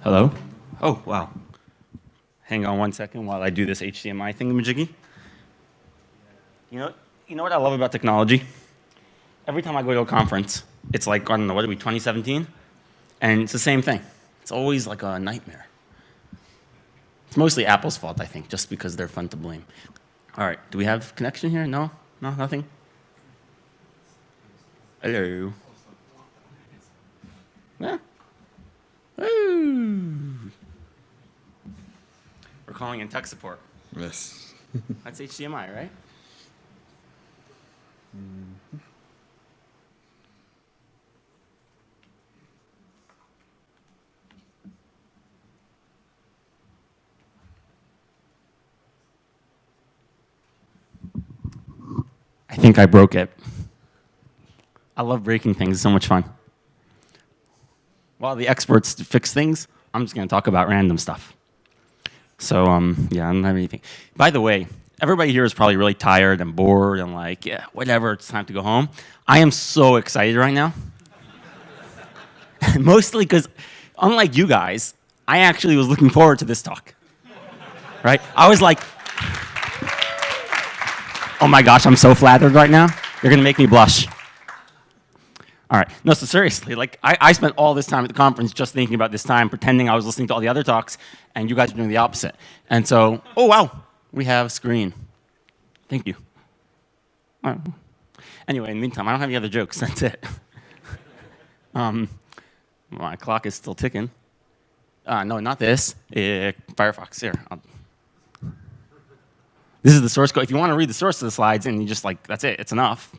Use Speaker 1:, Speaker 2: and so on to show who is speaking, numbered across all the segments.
Speaker 1: Hello? Oh, wow. Hang on one second while I do this HDMI thingamajiggy. You know, you know what I love about technology? Every time I go to a conference, it's like, I don't know, what are we, 2017? And it's the same thing. It's always like a nightmare. It's mostly Apple's fault, I think, just because they're fun to blame. All right, do we have connection here? No? No, nothing? Hello? Yeah? Woo! We're calling in tech support.
Speaker 2: Yes.
Speaker 1: That's HDMI, right? I think I broke it. I love breaking things. It's so much fun. While the experts fix things, I'm just going to talk about random stuff. So, yeah, I don't have anything. By the way, everybody here is probably really tired and bored and like, yeah, whatever, it's time to go home. I am so excited right now. Mostly because, unlike you guys, I actually was looking forward to this talk. Right? I was like, oh my gosh, I'm so flattered right now. You're going to make me blush. All right. No, so seriously, like I spent all this time at the conference just thinking about this time, pretending I was listening to all the other talks, and you guys are doing the opposite. And so, oh wow, we have a screen. Thank you. All right. Anyway, in the meantime, I don't have any other jokes. That's it. My clock is still ticking. No, not this. Firefox, here. This is the source code. If you want to read the source of the slides, and you just like, that's it, it's enough.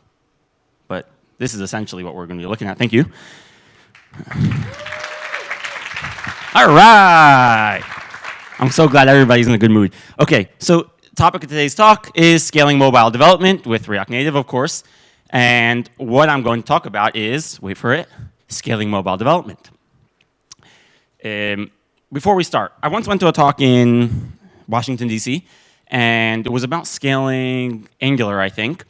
Speaker 1: But this is essentially what we're going to be looking at. Thank you. All right. I'm so glad everybody's in a good mood. Okay, so topic of today's talk is scaling mobile development with React Native, of course. And what I'm going to talk about is, wait for it, scaling mobile development. Before we start, I once went to a talk in Washington, D.C., and it was about scaling Angular, I think.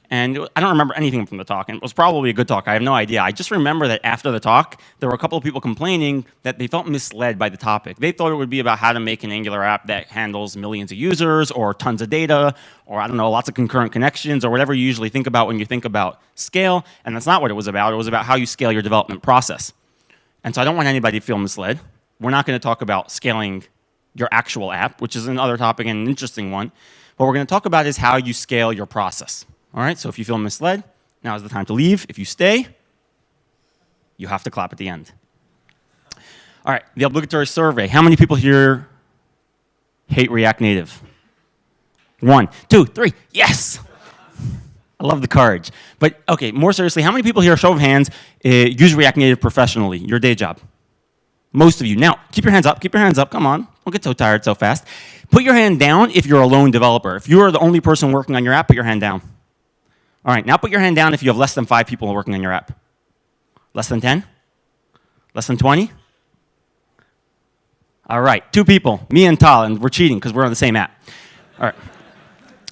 Speaker 1: And I don't remember anything from the talk, and it was probably a good talk. I have no idea. I just remember that after the talk, there were a couple of people complaining that they felt misled by the topic. They thought it would be about how to make an Angular app that handles millions of users or tons of data or, I don't know, lots of concurrent connections or whatever you usually think about when you think about scale. And that's not what it was about. It was about how you scale your development process. And so I don't want anybody to feel misled. We're not going to talk about scaling your actual app, which is another topic and an interesting one. What we're going to talk about is how you scale your process. All right, so if you feel misled, now is the time to leave. If you stay, you have to clap at the end. All right, the obligatory survey. How many people here hate React Native? 1, 2, 3, yes! I love the courage. But okay, more seriously, how many people here, show of hands, use React Native professionally, your day job? Most of you. Now, keep your hands up, come on. Don't get so tired so fast. Put your hand down if you're a lone developer. If you're the only person working on your app, put your hand down. All right, now put your hand down if you have less than 5 people working on your app. Less than 10? Less than 20? All right, 2 people, me and Tal, and we're cheating because we're on the same app. All right.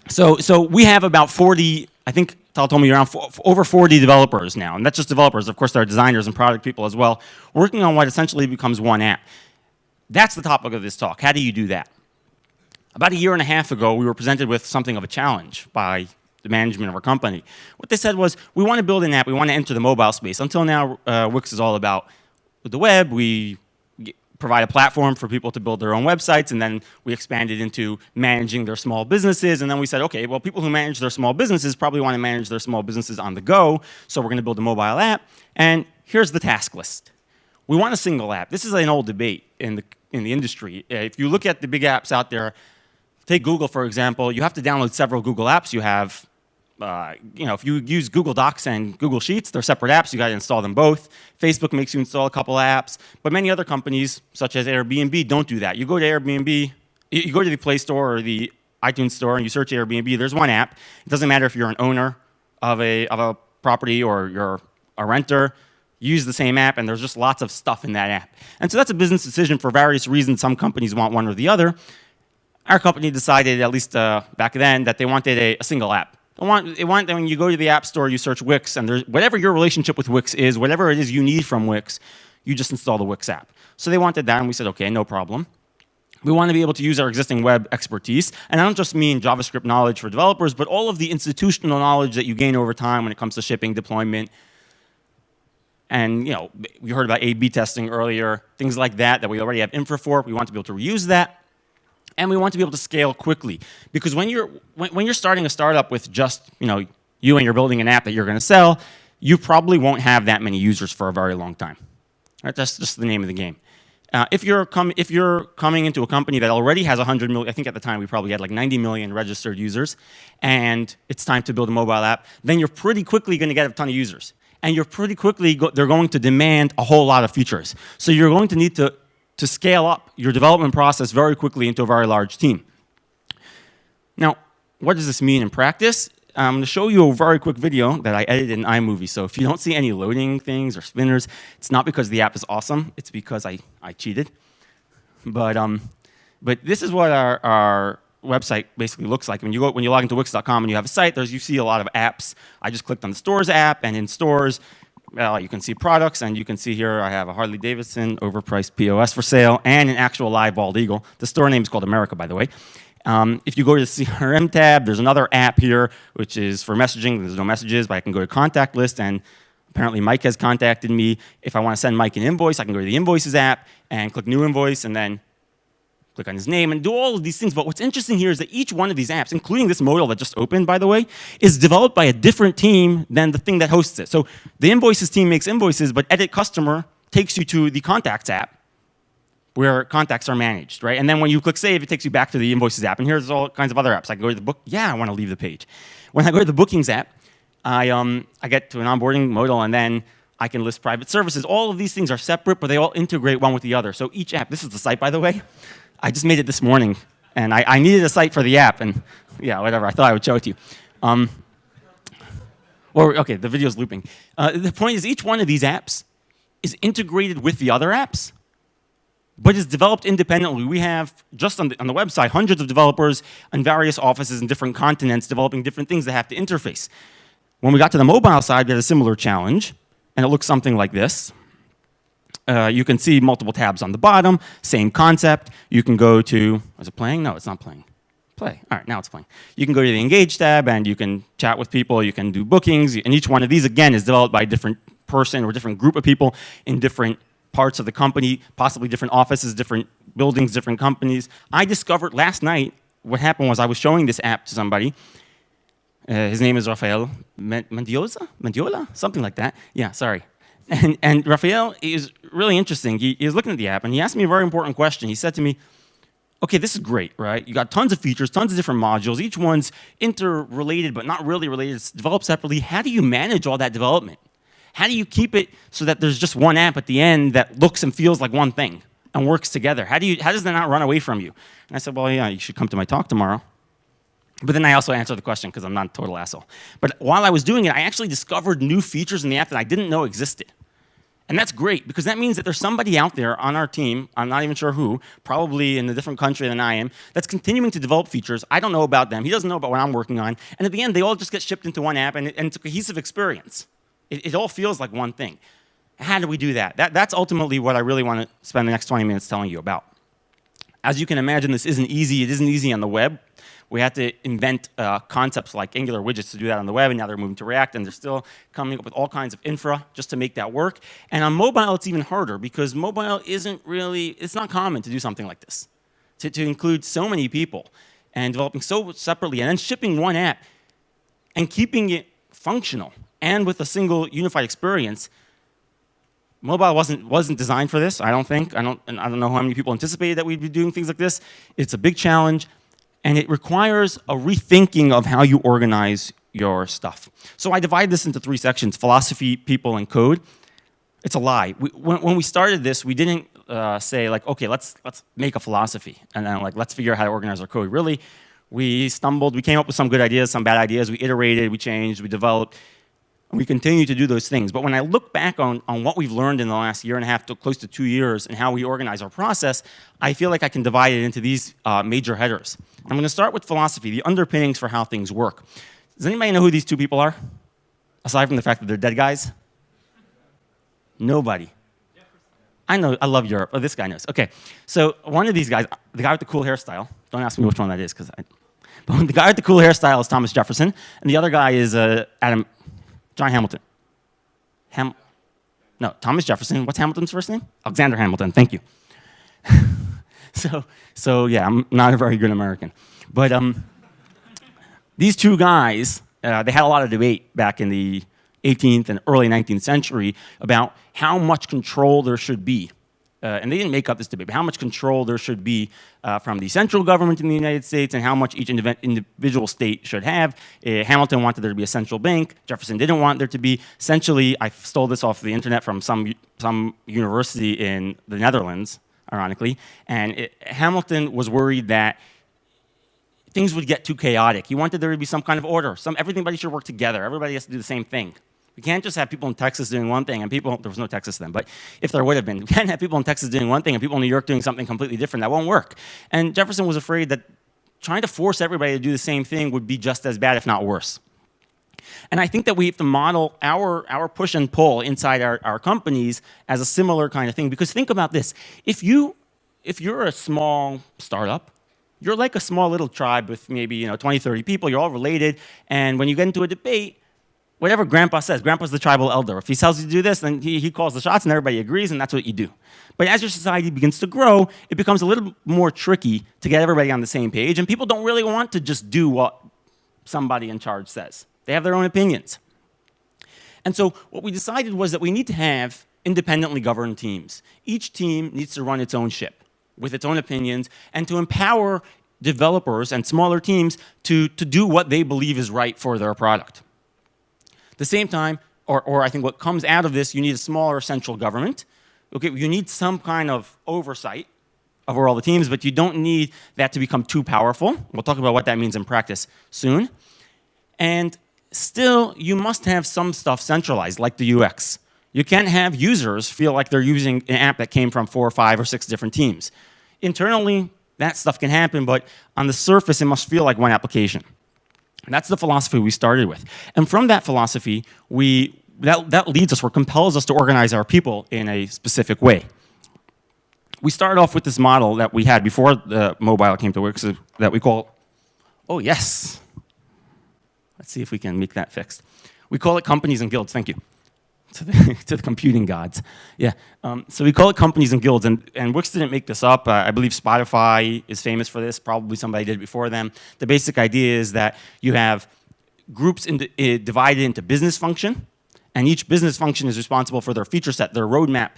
Speaker 1: So we have about 40, I think Tal told me around over 40 developers now, and that's just developers. Of course, there are designers and product people as well, working on what essentially becomes one app. That's the topic of this talk. How do you do that? About a year and a half ago, we were presented with something of a challenge by the management of our company. What they said was, we want to build an app, we want to enter the mobile space. Until now, Wix is all about the web. We provide a platform for people to build their own websites, and then we expanded into managing their small businesses, and then we said, okay, well, people who manage their small businesses probably want to manage their small businesses on the go, so we're going to build a mobile app, and here's the task list. We want a single app. This is an old debate in the industry. If you look at the big apps out there, take Google, for example, you have to download several Google apps. You have if you use Google Docs and Google Sheets, they're separate apps. You got to install them both. Facebook makes you install a couple apps. But many other companies, such as Airbnb, don't do that. You go to Airbnb, you go to the Play Store or the iTunes Store, and you search Airbnb. There's one app. It doesn't matter if you're an owner of a property or you're a renter. You use the same app, and there's just lots of stuff in that app. And so that's a business decision for various reasons. Some companies want one or the other. Our company decided, at least back then, that they wanted a single app. They want that when you go to the App Store, you search Wix, and whatever your relationship with Wix is, whatever it is you need from Wix, You just install the Wix app. So they wanted that, and we said, OK, no problem. We want to be able to use our existing web expertise. And I don't just mean JavaScript knowledge for developers, but all of the institutional knowledge that you gain over time when it comes to shipping, deployment. And we heard about A/B testing earlier, things like that we already have infra for. We want to be able to reuse that. And we want to be able to scale quickly. Because when you're starting a startup with just you and you're building an app that you're going to sell, you probably won't have that many users for a very long time. Right? That's just the name of the game. If you're coming into a company that already has 100 million, I think at the time we probably had like 90 million registered users, and it's time to build a mobile app, then you're pretty quickly going to get a ton of users. And you're pretty quickly, they're going to demand a whole lot of features. So you're going to need to scale up your development process very quickly into a very large team. Now, what does this mean in practice? I'm going to show you a very quick video that I edited in iMovie. So if you don't see any loading things or spinners, it's not because the app is awesome. It's because I cheated. But this is what our website basically looks like. When you log into Wix.com and you have a site, you see a lot of apps. I just clicked on the Stores app, and in Stores, you can see products, and you can see here I have a Harley Davidson overpriced POS for sale and an actual live bald eagle. The store name is called America, by the way. If you go to the CRM tab, there's another app here, which is for messaging. There's no messages, but I can go to contact list, and apparently Mike has contacted me. If I want to send Mike an invoice, I can go to the Invoices app and click New Invoice, and then click on his name and do all of these things. But what's interesting here is that each one of these apps, including this modal that just opened, by the way, is developed by a different team than the thing that hosts it. So the Invoices team makes invoices, but Edit Customer takes you to the Contacts app, where contacts are managed, right? And then when you click Save, it takes you back to the Invoices app. And here's all kinds of other apps. I can go to the book. Yeah, I want to leave the page. When I go to the Bookings app, I get to an onboarding modal, and then I can list private services. All of these things are separate, but they all integrate one with the other. So each app, this is the site, by the way. I just made it this morning, and I needed a site for the app, and yeah, whatever. I thought I would show it to you. OK, the video's looping. The point is, each one of these apps is integrated with the other apps, but is developed independently. We have, just on the website, hundreds of developers in various offices in different continents developing different things that have to interface. When we got to the mobile side, we had a similar challenge, and it looks something like this. You can see multiple tabs on the bottom, same concept. You can go to, is it playing? No, it's not playing. Play. All right, now it's playing. You can go to the Engage tab, and you can chat with people. You can do bookings. And each one of these, again, is developed by a different person or a different group of people in different parts of the company, possibly different offices, different buildings, different companies. I discovered last night, what happened was I was showing this app to somebody. His name is Rafael Mendiola? Something like that. Yeah, sorry. And Rafael is really interesting. He was looking at the app, and he asked me a very important question. He said to me, OK, this is great, right? You got tons of features, tons of different modules. Each one's interrelated, but not really related. It's developed separately. How do you manage all that development? How do you keep it so that there's just one app at the end that looks and feels like one thing and works together? How does that not run away from you? And I said, well, yeah, you should come to my talk tomorrow. But then I also answered the question because I'm not a total asshole. But while I was doing it, I actually discovered new features in the app that I didn't know existed. And that's great, because that means that there's somebody out there on our team, I'm not even sure who, probably in a different country than I am, that's continuing to develop features. I don't know about them. He doesn't know about what I'm working on. And at the end, they all just get shipped into one app, and it's a cohesive experience. It all feels like one thing. How do we do that? That's ultimately what I really want to spend the next 20 minutes telling you about. As you can imagine, this isn't easy. It isn't easy on the web. We had to invent concepts like Angular widgets to do that on the web, and now they're moving to React, and they're still coming up with all kinds of infra just to make that work. And on mobile, it's even harder, because mobile it's not common to do something like this, to include so many people and developing so separately, and then shipping one app and keeping it functional and with a single unified experience. Mobile wasn't designed for this, I don't think. I don't know how many people anticipated that we'd be doing things like this. It's a big challenge. And it requires a rethinking of how you organize your stuff. So I divide this into 3 sections: philosophy, people, and code. It's a lie. When we started this, we didn't say, like, OK, let's make a philosophy, and then let's figure out how to organize our code. Really, we stumbled. We came up with some good ideas, some bad ideas. We iterated, we changed, we developed. And we continue to do those things. But when I look back on what we've learned in the last year and a half to close to 2 years and how we organize our process, I feel like I can divide it into these major headers. I'm going to start with philosophy, the underpinnings for how things work. Does anybody know who these 2 people are? Aside from the fact that they're dead guys? Nobody. I know, I love Europe. Oh, this guy knows. Okay, so one of these guys, the guy with the cool hairstyle, don't ask me which one that is, but the guy with the cool hairstyle is Thomas Jefferson, and the other guy is John Hamilton. No, Thomas Jefferson. What's Hamilton's first name? Alexander Hamilton, thank you. So yeah, I'm not a very good American. But these two guys, they had a lot of debate back in the 18th and early 19th century about how much control there should be. And they didn't make up this debate, but how much control there should be from the central government in the United States and how much each individual state should have. Hamilton wanted there to be a central bank. Jefferson didn't want there to be. Essentially, I stole this off the internet from some university in the Netherlands, ironically. And Hamilton was worried that things would get too chaotic. He wanted there to be some kind of order. Everybody should work together. Everybody has to do the same thing. We can't just have people in Texas doing one thing and there was no Texas then, but if there would have been, we can't have people in Texas doing one thing and people in New York doing something completely different. That won't work. And Jefferson was afraid that trying to force everybody to do the same thing would be just as bad, if not worse. And I think that we have to model our push and pull inside our companies as a similar kind of thing. Because think about this. If you're a small startup, you're like a small little tribe with maybe 20, 30 people. You're all related. And when you get into a debate, whatever Grandpa says, Grandpa's the tribal elder. If he tells you to do this, then he calls the shots and everybody agrees and that's what you do. But as your society begins to grow, it becomes a little more tricky to get everybody on the same page and people don't really want to just do what somebody in charge says. They have their own opinions. And so what we decided was that we need to have independently governed teams. Each team needs to run its own ship with its own opinions and to empower developers and smaller teams to do what they believe is right for their product. At the same time, or I think what comes out of this, you need a smaller central government. Okay, you need some kind of oversight over all the teams, but you don't need that to become too powerful. We'll talk about what that means in practice soon. And still, you must have some stuff centralized, like the UX. You can't have users feel like they're using an app that came from 4 or 5 or 6 different teams. Internally, that stuff can happen, but on the surface, it must feel like one application. And that's the philosophy we started with. And from that philosophy, that leads us or compels us to organize our people in a specific way. We started off with this model that we had before the mobile came to work, so that we call, oh yes. Let's see if we can make that fixed. We call it companies and guilds, thank you. To the computing gods. Yeah, so we call it companies and guilds, and Wix didn't make this up. I believe Spotify is famous for this. Probably somebody did it before them. The basic idea is that you have groups divided into business function, and each business function is responsible for their feature set, their roadmap,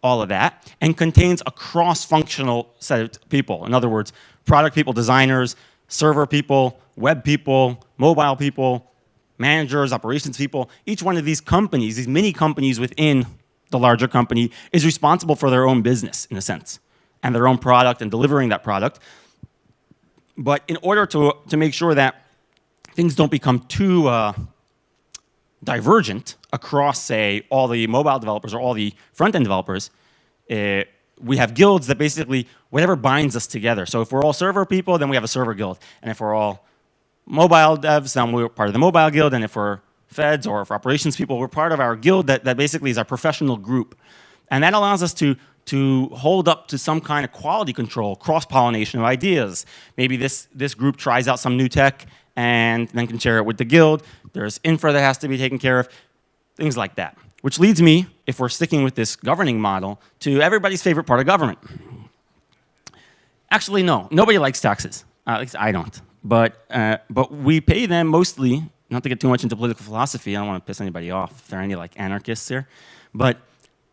Speaker 1: all of that, and contains a cross-functional set of people. In other words, product people, designers, server people, web people, mobile people, managers, operations people. Each one of these companies, these mini companies within the larger company, is responsible for their own business, in a sense, and their own product and delivering that product. But in order to make sure that things don't become too divergent across, say, all the mobile developers or all the front-end developers, we have guilds that basically, whatever binds us together. So if we're all server people, then we have a server guild. And if we're all mobile devs, then we're part of the mobile guild, and if we're feds or if we're operations people, we're part of our guild that basically is our professional group. And that allows us to hold up to some kind of quality control, cross-pollination of ideas. Maybe this group tries out some new tech and then can share it with the guild. There's infra that has to be taken care of, things like that. Which leads me, if we're sticking with this governing model, to everybody's favorite part of government. Actually, no, nobody likes taxes. At least I don't. But we pay them mostly, not to get too much into political philosophy, I don't want to piss anybody off if there are any like anarchists here, but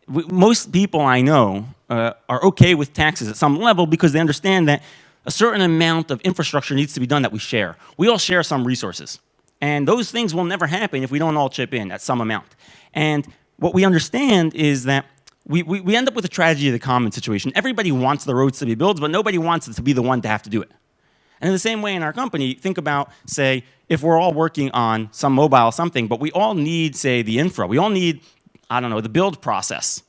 Speaker 1: most people I know are okay with taxes at some level because they understand that a certain amount of infrastructure needs to be done that we share. We all share some resources. And those things will never happen if we don't all chip in at some amount. And what we understand is that we end up with a tragedy of the commons situation. Everybody wants the roads to be built, but nobody wants it to be the one to have to do it. And in the same way in our company, think about, say, if we're all working on some mobile something, but we all need, say, the infra. We all need, I don't know, the build process,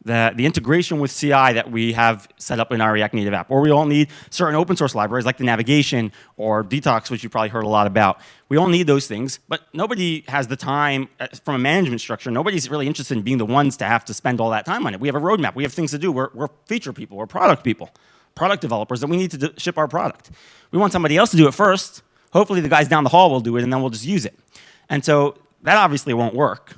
Speaker 1: the integration with CI that we have set up in our React Native app, or we all need certain open source libraries like the navigation or detox, which you probably heard a lot about. We all need those things, but nobody has the time from a management structure. Nobody's really interested in being the ones to have to spend all that time on it. We have a roadmap. We have things to do. We're feature people. We're product people, product developers, and we need to ship our product. We want somebody else to do it first. Hopefully the guys down the hall will do it, and then we'll just use it. And so that obviously won't work.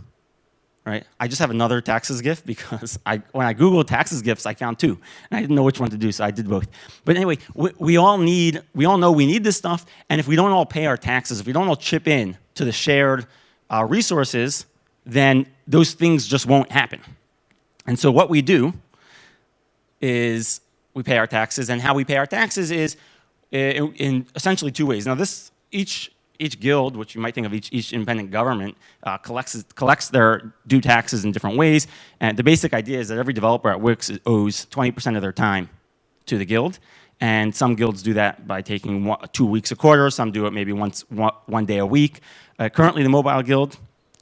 Speaker 1: Right? I just have another taxes GIF because when I Googled taxes GIFs, I found two. And I didn't know which one to do, so I did both. But anyway, we all know we need this stuff, and if we don't all pay our taxes, if we don't all chip in to the shared resources, then those things just won't happen. And so what we do is we pay our taxes, and how we pay our taxes is in essentially two ways. Now each guild, which you might think of each independent government, collects their due taxes in different ways. And the basic idea is that every developer at Wix owes 20% of their time to the guild. And some guilds do that by taking 2 weeks a quarter. Some do it maybe one day a week. Currently, the mobile guild,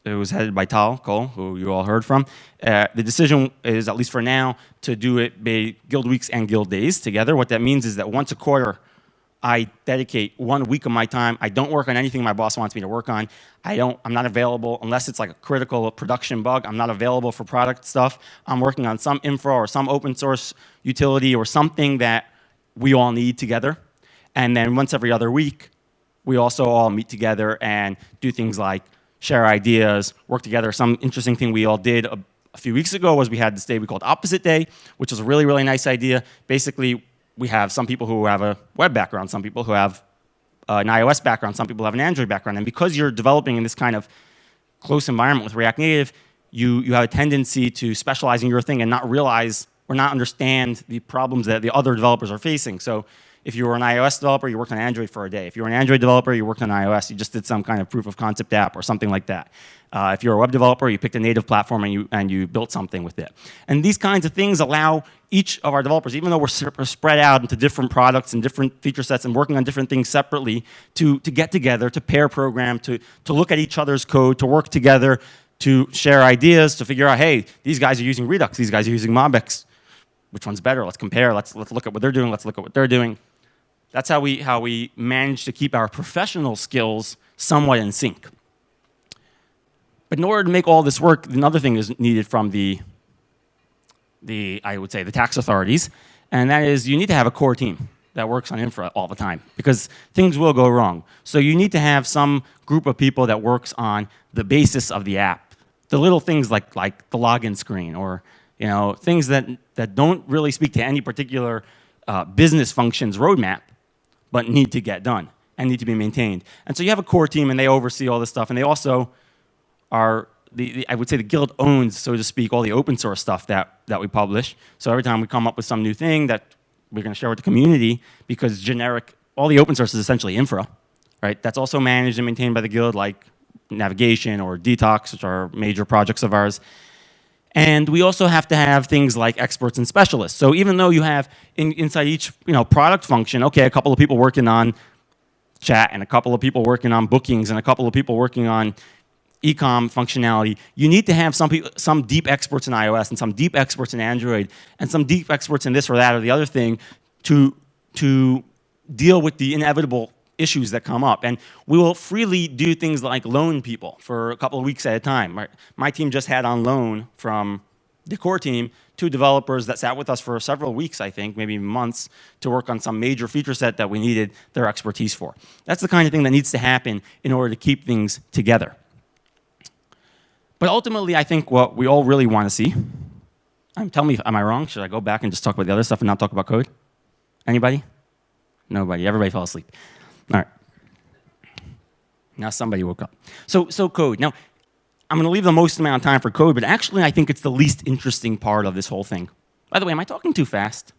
Speaker 1: it was headed by Tal Cole, who you all heard from. The decision is, at least for now, to do it by guild weeks and guild days together. What that means is that once a quarter, I dedicate 1 week of my time. I don't work on anything my boss wants me to work on. I'm not available unless it's like a critical production bug. I'm not available for product stuff. I'm working on some infra or some open source utility or something that we all need together. And then once every other week, we also all meet together and do things like share ideas, work together. Some interesting thing we all did a few weeks ago was we had this day we called Opposite Day, which was a really, really nice idea. Basically, we have some people who have a web background, some people who have an iOS background, some people have an Android background. And because you're developing in this kind of close environment with React Native, you have a tendency to specialize in your thing and not realize or not understand the problems that the other developers are facing. So if you were an iOS developer, you worked on Android for a day. If you were an Android developer, you worked on iOS. You just did some kind of proof of concept app or something like that. If you're a web developer, you picked a native platform and you built something with it. And these kinds of things allow each of our developers, even though we're spread out into different products and different feature sets and working on different things separately, to get together, to pair program, to look at each other's code, to work together, to share ideas, to figure out, hey, these guys are using Redux, these guys are using MobX. Which one's better? Let's compare. Let's look at what they're doing. Let's look at what they're doing. That's how we manage to keep our professional skills somewhat in sync. But in order to make all this work, another thing is needed from I would say, the tax authorities, and that is you need to have a core team that works on infra all the time because things will go wrong. So you need to have some group of people that works on the basis of the app, the little things like the login screen or things that don't really speak to any particular business functions roadmap, but need to get done and need to be maintained. And so you have a core team, and they oversee all this stuff, and they also are, I would say the guild owns, so to speak, all the open source stuff that we publish. So every time we come up with some new thing that we're going to share with the community, because all the open source is essentially infra, right? That's also managed and maintained by the guild, like navigation or detox, which are major projects of ours. And we also have to have things like experts and specialists. So even though you have inside each product function, okay, a couple of people working on chat and a couple of people working on bookings and a couple of people working on e-com functionality, you need to have some deep experts in iOS and some deep experts in Android and some deep experts in this or that or the other thing to deal with the inevitable issues that come up. And we will freely do things like loan people for a couple of weeks at a time. Right? My team just had on loan from the core team 2 developers that sat with us for several weeks, I think, maybe months, to work on some major feature set that we needed their expertise for. That's the kind of thing that needs to happen in order to keep things together. But ultimately, I think what we all really want to see, tell me, am I wrong? Should I go back and just talk about the other stuff and not talk about code? Anybody? Nobody. Everybody fell asleep. All right. Now somebody woke up. So code. Now, I'm going to leave the most amount of time for code, but actually I think it's the least interesting part of this whole thing. By the way, am I talking too fast?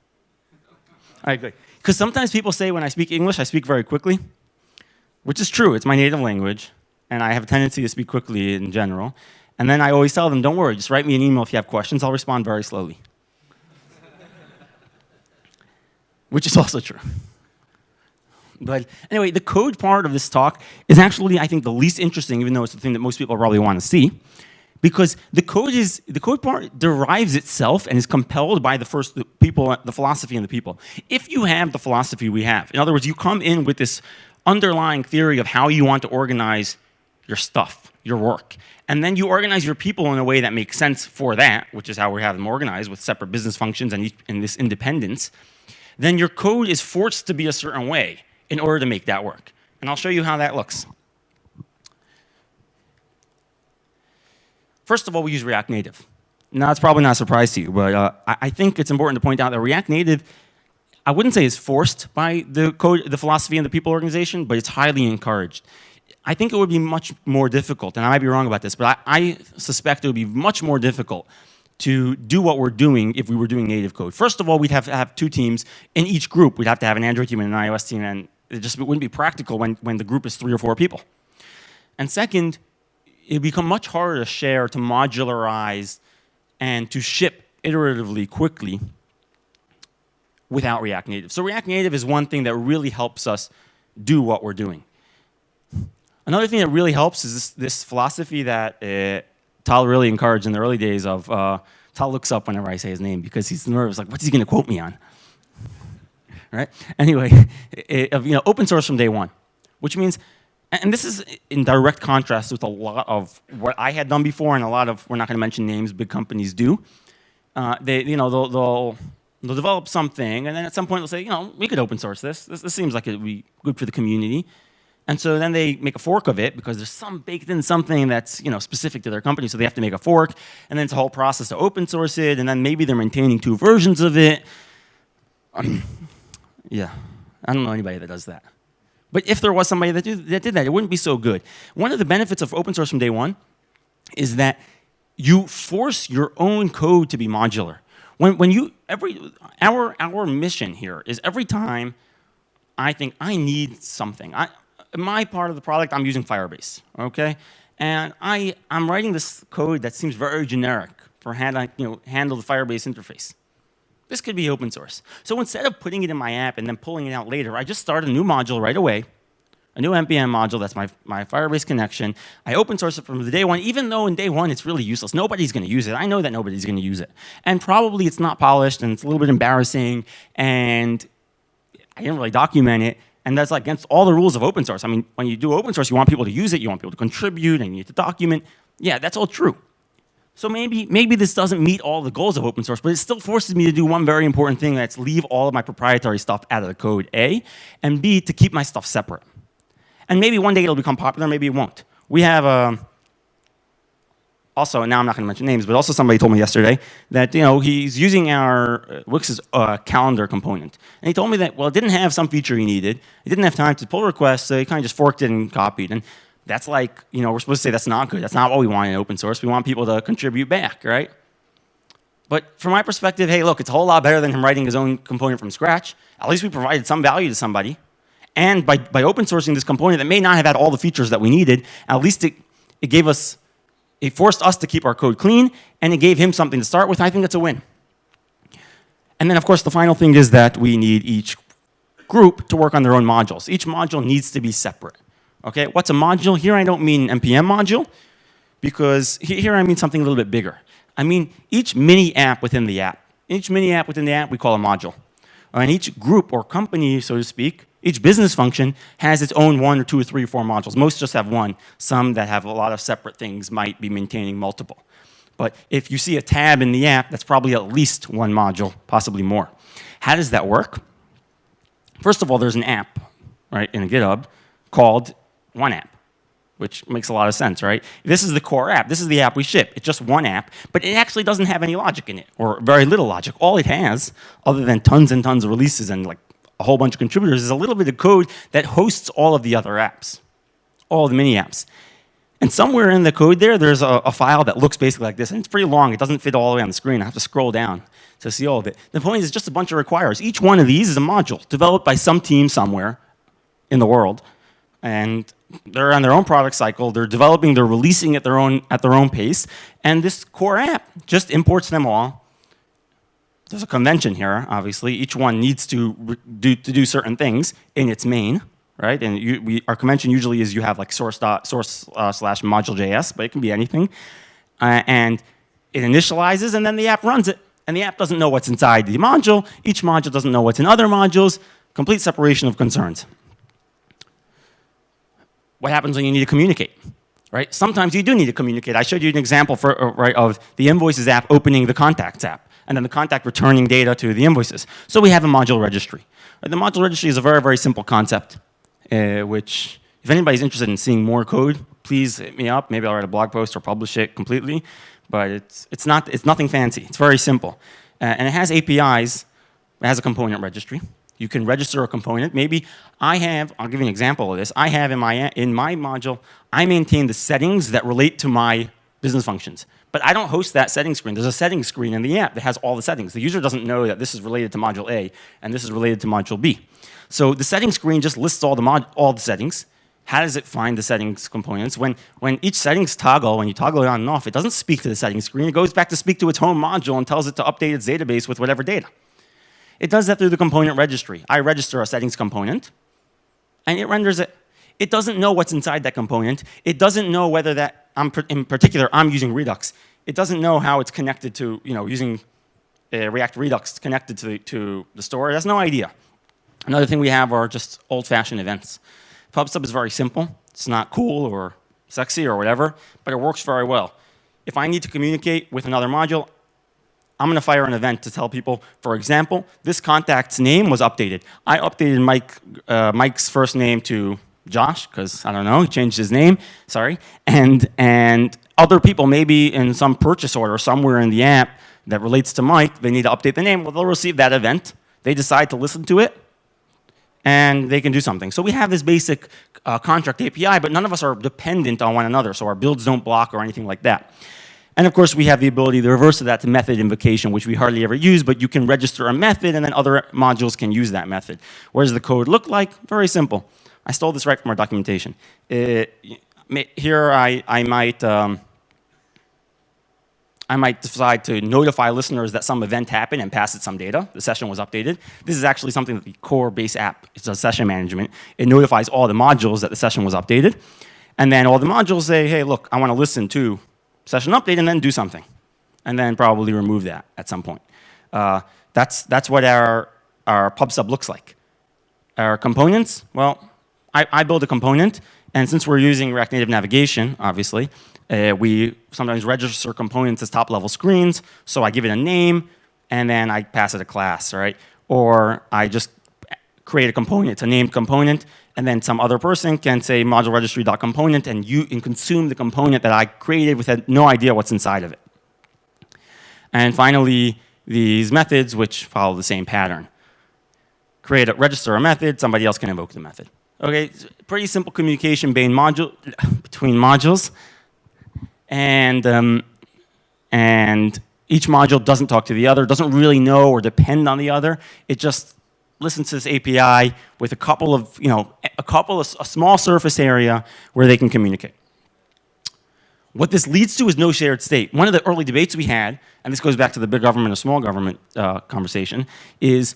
Speaker 1: All right, good. Because sometimes people say when I speak English, I speak very quickly, which is true. It's my native language, and I have a tendency to speak quickly in general. And then I always tell them, don't worry, just write me an email if you have questions. I'll respond very slowly. Which is also true. But anyway, the code part of this talk is actually, I think, the least interesting, even though it's the thing that most people probably want to see, because the code part derives itself and is compelled by the people, the philosophy and the people. If you have the philosophy we have, in other words, you come in with this underlying theory of how you want to organize your stuff, your work, and then you organize your people in a way that makes sense for that, which is how we have them organized with separate business functions and this independence, then your code is forced to be a certain way in order to make that work. And I'll show you how that looks. First of all, we use React Native. Now, it's probably not a surprise to you, but I think it's important to point out that React Native, I wouldn't say is forced by the code, the philosophy and the people organization, but it's highly encouraged. I think it would be much more difficult, and I might be wrong about this, but I suspect it would be much more difficult to do what we're doing if we were doing native code. First of all, we'd have to have 2 teams. In each group, we'd have to have an Android team and an iOS team, and it wouldn't be practical when the group is 3 or 4 people. And second, it'd become much harder to share, to modularize, and to ship iteratively quickly without React Native. So React Native is one thing that really helps us do what we're doing. Another thing that really helps is this philosophy that Tal really encouraged in the early days of, Tal looks up whenever I say his name because he's nervous, like, what's he going to quote me on? Right? Anyway, open source from day one, which means, and this is in direct contrast with a lot of what I had done before and a lot of, we're not going to mention names, big companies do. They'll develop something, and then at some point they'll say, we could open source this. This seems like it would be good for the community. And so then they make a fork of it because there's some baked in something that's specific to their company, so they have to make a fork, and then it's a whole process to open source it, and then maybe they're maintaining 2 versions of it. Yeah, I don't know anybody that does that. But if there was somebody that did that, it wouldn't be so good. One of the benefits of open source from day one is that you force your own code to be modular. Our mission here is every time I think I need something. My part of the product, I'm using Firebase, okay? And I'm writing this code that seems very generic for handle the Firebase interface. This could be open source. So instead of putting it in my app and then pulling it out later, I just start a new module right away, a new NPM module, that's my Firebase connection. I open source it from the day one, even though in day one it's really useless. Nobody's going to use it. I know that nobody's going to use it. And probably it's not polished, and it's a little bit embarrassing, and I didn't really document it. And that's against all the rules of open source. I mean, when you do open source, you want people to use it, you want people to contribute, and you need to document. Yeah, that's all true. So maybe this doesn't meet all the goals of open source, but it still forces me to do one very important thing, that's leave all of my proprietary stuff out of the code, A, and B, to keep my stuff separate. And maybe one day it'll become popular, maybe it won't. We have also, now I'm not going to mention names, but also somebody told me yesterday that he's using our Wix's calendar component. And he told me that, well, it didn't have some feature he needed. It didn't have time to pull requests, so he kind of just forked it and copied. And that's like, we're supposed to say that's not good. That's not what we want in open source. We want people to contribute back, right? But from my perspective, hey, look, it's a whole lot better than him writing his own component from scratch. At least we provided some value to somebody. And by open sourcing this component that may not have had all the features that we needed, at least it forced us to keep our code clean, and it gave him something to start with. I think that's a win. And then, of course, the final thing is that we need each group to work on their own modules. Each module needs to be separate. Okay, what's a module? Here I don't mean NPM module, because here I mean something a little bit bigger. I mean each mini app within the app. Each mini app within the app we call a module. And each group or company, so to speak, each business function has its own 1 or 2 or 3 or 4 modules. Most just have one. Some that have a lot of separate things might be maintaining multiple. But if you see a tab in the app, that's probably at least 1 module, possibly more. How does that work? First of all, there's an app, right, in GitHub called OneApp, which makes a lot of sense, right? This is the core app. This is the app we ship. It's just one app, but it actually doesn't have any logic in it, or very little logic. All it has, other than tons and tons of releases and like a whole bunch of contributors, is a little bit of code that hosts all of the other apps, all the mini apps. And somewhere in the code there's a file that looks basically like this, and it's pretty long. It doesn't fit all the way on the screen. I have to scroll down to see all of it. The point is just a bunch of requires. Each one of these is a module developed by some team somewhere in the world, and they're on their own product cycle. They're developing, they're releasing at their own pace, and this core app just imports them all. There's a convention here, obviously. Each one needs to do certain things in its main, right? And our convention usually is you have like source/module.js, but it can be anything. and it initializes, and then the app runs it. And the app doesn't know what's inside the module. Each module doesn't know what's in other modules. Complete separation of concerns. What happens when you need to communicate? Right? Sometimes you do need to communicate. I showed you an example of the invoices app opening the contacts app, and then the contact returning data to the invoices. So we have a module registry. The module registry is a very, very simple concept, which, if anybody's interested in seeing more code, please hit me up. Maybe I'll write a blog post or publish it completely. But it's nothing fancy. It's very simple. And it has APIs. It has a component registry. You can register a component. Maybe I'll give you an example of this. I have in my module, I maintain the settings that relate to my business functions. But I don't host that settings screen. There's a settings screen in the app that has all the settings. The user doesn't know that this is related to module A and this is related to module B. So the settings screen just lists all the settings. How does it find the settings components? When each settings toggle, when you toggle it on and off, it doesn't speak to the settings screen. It goes back to speak to its home module and tells it to update its database with whatever data. It does that through the component registry. I register a settings component, and it renders it. It doesn't know what's inside that component. It doesn't know whether in particular, I'm using Redux. It doesn't know how it's connected to, using React Redux connected to the store. It has no idea. Another thing we have are just old-fashioned events. PubSub is very simple. It's not cool or sexy or whatever, but it works very well. If I need to communicate with another module, I'm going to fire an event to tell people, for example, this contact's name was updated. I updated Mike's first name to Josh, because, I don't know, he changed his name, sorry. And other people, maybe in some purchase order somewhere in the app that relates to Mike, they need to update the name. Well, they'll receive that event. They decide to listen to it, and they can do something. So we have this basic contract API, but none of us are dependent on one another, so our builds don't block or anything like that. And of course, we have the ability, the reverse of that, to method invocation, which we hardly ever use, but you can register a method, and then other modules can use that method. What does the code look like? Very simple. I stole this right from our documentation. Here, I might decide to notify listeners that some event happened and pass it some data. The session was updated. This is actually something that the core base app does, session management. It notifies all the modules that the session was updated. And then all the modules say, hey, look, I want to listen to session update and then do something. And then probably remove that at some point. That's what our PubSub looks like. Our components, well, I build a component. And since we're using React Native navigation, obviously, we sometimes register components as top-level screens. So I give it a name, and then I pass it a class, right? Or I just create a component. It's a named component, and then some other person can say module registry.component, and you can consume the component that I created with no idea what's inside of it. And finally, these methods, which follow the same pattern. Register a method, somebody else can invoke the method. Okay, pretty simple communication between modules. And each module doesn't talk to the other, doesn't really know or depend on the other. It just listens to this API with a small surface area where they can communicate. What this leads to is no shared state. One of the early debates we had, and this goes back to the big government or small government conversation, is,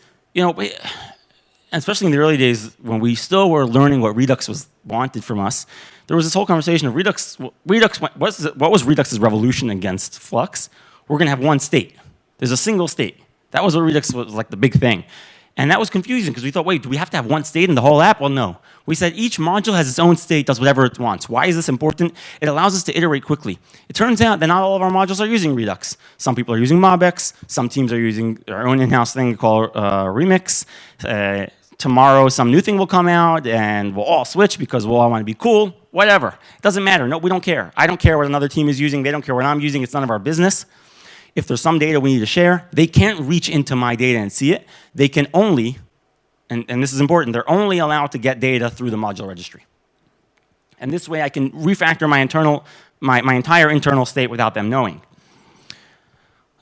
Speaker 1: especially in the early days when we still were learning what Redux was wanted from us, there was this whole conversation of Redux. What was Redux's revolution against Flux? We're going to have one state. There's a single state. That was what Redux was like the big thing. And that was confusing because we thought, wait, do we have to have one state in the whole app? Well, no. We said each module has its own state, does whatever it wants. Why is this important? It allows us to iterate quickly. It turns out that not all of our modules are using Redux. Some people are using MobX. Some teams are using their own in-house thing called Remix. Tomorrow, some new thing will come out, and we'll all switch because we'll all want to be cool. Whatever. It doesn't matter. No, we don't care. I don't care what another team is using. They don't care what I'm using. It's none of our business. If there's some data we need to share, they can't reach into my data and see it. They can only, and this is important, they're only allowed to get data through the module registry. And this way I can refactor my entire internal state without them knowing.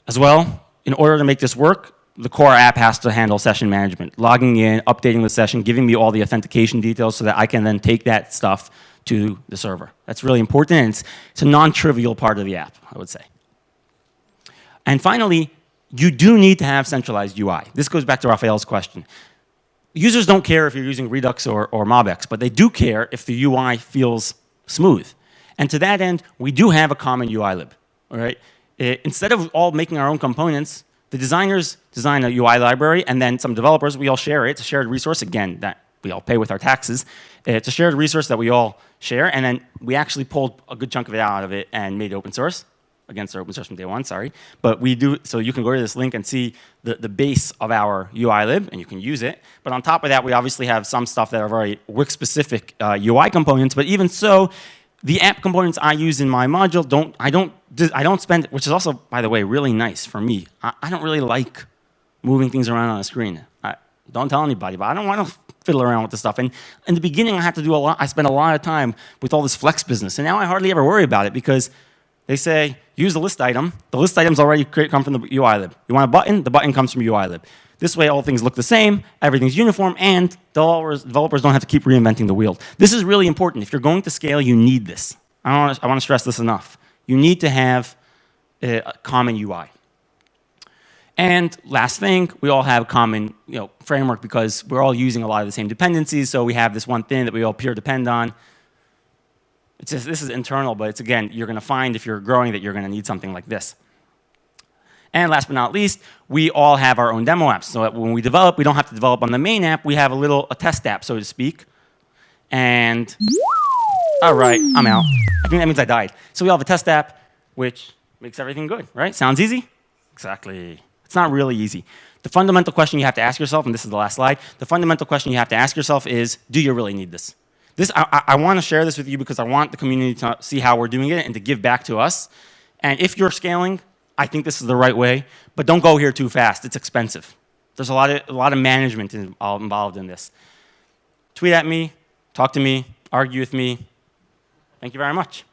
Speaker 1: As well, in order to make this work, the core app has to handle session management, logging in, updating the session, giving me all the authentication details so that I can then take that stuff to the server. That's really important, and it's a non-trivial part of the app, I would say. And finally, you do need to have centralized UI. This goes back to Raphael's question. Users don't care if you're using Redux or MobX, but they do care if the UI feels smooth. And to that end, we do have a common UI lib. All right. Instead of all making our own components, the designers design a UI library, and then some developers, we all share it. It's a shared resource, again, that we all pay with our taxes. It's a shared resource that we all share, and then we actually pulled a good chunk of it out of it and made it open source. Against our open source from day one, sorry. But we do, so you can go to this link and see the base of our UI lib, and you can use it. But on top of that, we obviously have some stuff that are very Wix-specific UI components. But even so, the app components I use in my module, I don't spend, which is also, by the way, really nice for me. I don't really like moving things around on a screen. Don't tell anybody, but I don't want to fiddle around with this stuff. And in the beginning, I had to do a lot. I spent a lot of time with all this flex business, and now I hardly ever worry about it because they say, use the list item. The list items already come from the UI lib. You want a button? The button comes from UI lib. This way, all things look the same, everything's uniform, and developers don't have to keep reinventing the wheel. This is really important. If you're going to scale, you need this. I want to stress this enough. You need to have a common UI. And last thing, we all have a common framework because we're all using a lot of the same dependencies, so we have this one thing that we all peer depend on. This is internal, but it's, again, you're going to find if you're growing that you're going to need something like this. And last but not least, we all have our own demo apps. So that when we develop, we don't have to develop on the main app. We have a test app, so to speak. And all right, I'm out. I think that means I died. So we all have a test app, which makes everything good, right? Sounds easy? Exactly. It's not really easy. The fundamental question you have to ask yourself, and this is the last slide, the fundamental question you have to ask yourself is, do you really need this? I want to share this with you because I want the community to see how we're doing it and to give back to us. And if you're scaling, I think this is the right way, but don't go here too fast. It's expensive. There's a lot of management involved in this. Tweet at me, talk to me, argue with me. Thank you very much.